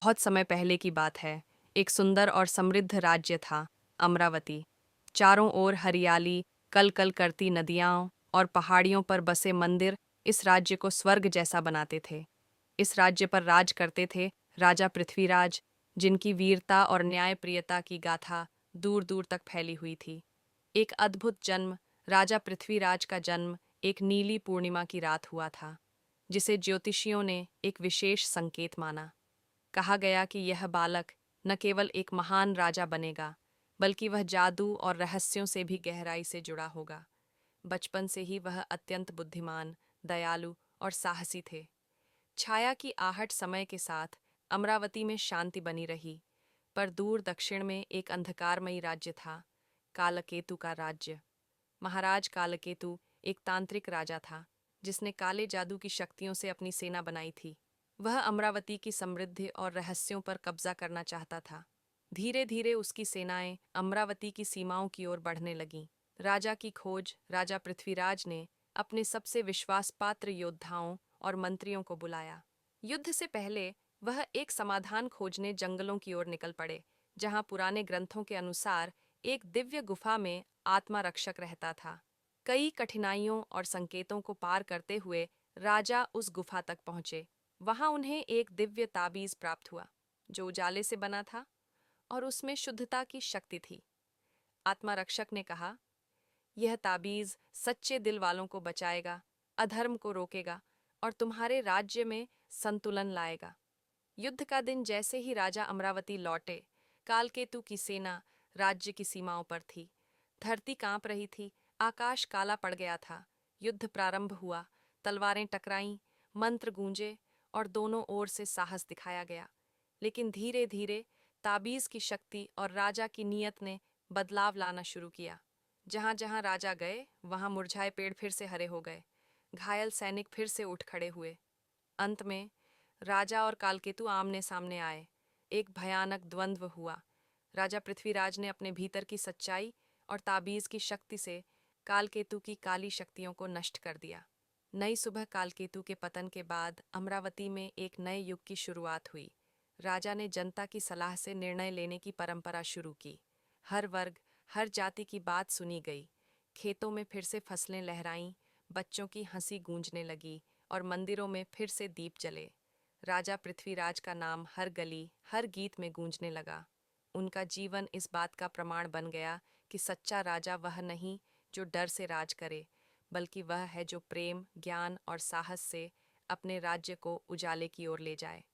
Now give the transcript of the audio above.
बहुत समय पहले की बात है। एक सुंदर और समृद्ध राज्य था, अमरावती। चारों ओर हरियाली, कल कल करती नदियाँ और पहाड़ियों पर बसे मंदिर इस राज्य को स्वर्ग जैसा बनाते थे। इस राज्य पर राज करते थे राजा पृथ्वीराज, जिनकी वीरता और न्यायप्रियता की गाथा दूर दूर तक फैली हुई थी। एक अद्भुत जन्म, राजा पृथ्वीराज का जन्म एक नीली पूर्णिमा की रात हुआ था, जिसे ज्योतिषियों ने एक विशेष संकेत माना। कहा गया कि यह बालक न केवल एक महान राजा बनेगा, बल्कि वह जादू और रहस्यों से भी गहराई से जुड़ा होगा। बचपन से ही वह अत्यंत बुद्धिमान, दयालु और साहसी थे। छाया की आहट समय के साथ अमरावती में शांति बनी रही, पर दूर दक्षिण में एक अंधकारमयी राज्य था, कालकेतु का राज्य। महाराज कालकेतु एक तांत्रिक राजा था, जिसने काले जादू की शक्तियों से अपनी सेना बनाई थी। वह अमरावती की समृद्धि और रहस्यों पर कब्जा करना चाहता था। धीरे धीरे उसकी सेनाएं अमरावती की सीमाओं की ओर बढ़ने लगीं। राजा की खोज राजा पृथ्वीराज ने अपने सबसे विश्वासपात्र योद्धाओं और मंत्रियों को बुलाया। युद्ध से पहले वह एक समाधान खोजने जंगलों की ओर निकल पड़े, जहां पुराने ग्रंथों के अनुसार एक दिव्य गुफा में आत्मा रक्षक रहता था। कई कठिनाइयों और संकेतों को पार करते हुए राजा उस गुफा तक पहुंचे। वहां उन्हें एक दिव्य ताबीज प्राप्त हुआ, जो उजाले से बना था और उसमें शुद्धता की शक्ति थी। आत्मा रक्षक ने कहा, यह ताबीज सच्चे दिल वालों को बचाएगा, अधर्म को रोकेगा और तुम्हारे राज्य में संतुलन लाएगा। युद्ध का दिन जैसे ही राजा अमरावती लौटे, कालकेतु की सेना राज्य की सीमाओं पर थी। धरती कांप रही थी, आकाश काला पड़ गया था। युद्ध प्रारंभ हुआ, तलवारें टकराईं, मंत्र गूंजे और दोनों ओर से साहस दिखाया गया। लेकिन धीरे धीरे ताबीज की शक्ति और राजा की नीयत ने बदलाव लाना शुरू किया। जहां जहां राजा गए, वहां मुरझाए पेड़ फिर से हरे हो गए। घायल सैनिक फिर से उठ खड़े हुए। अंत में राजा और कालकेतु आमने सामने आए। एक भयानक द्वंद्व हुआ। राजा पृथ्वीराज ने अपने भीतर की सच्चाई और ताबीज की शक्ति से कालकेतु की काली शक्तियों को नष्ट कर दिया। नई सुबह कालकेतु के पतन के बाद अमरावती में एक नए युग की शुरुआत हुई। राजा ने जनता की सलाह से निर्णय लेने की परंपरा शुरू की। हर वर्ग, हर जाति की बात सुनी गई। खेतों में फिर से फसलें लहराईं, बच्चों की हंसी गूंजने लगी और मंदिरों में फिर से दीप जले। राजा पृथ्वीराज का नाम हर गली, हर गीत में गूंजने लगा। उनका जीवन इस बात का प्रमाण बन गया कि सच्चा राजा वह नहीं जो डर से राज करे, बल्कि वह है जो प्रेम, ज्ञान और साहस से अपने राज्य को उजाले की ओर ले जाए।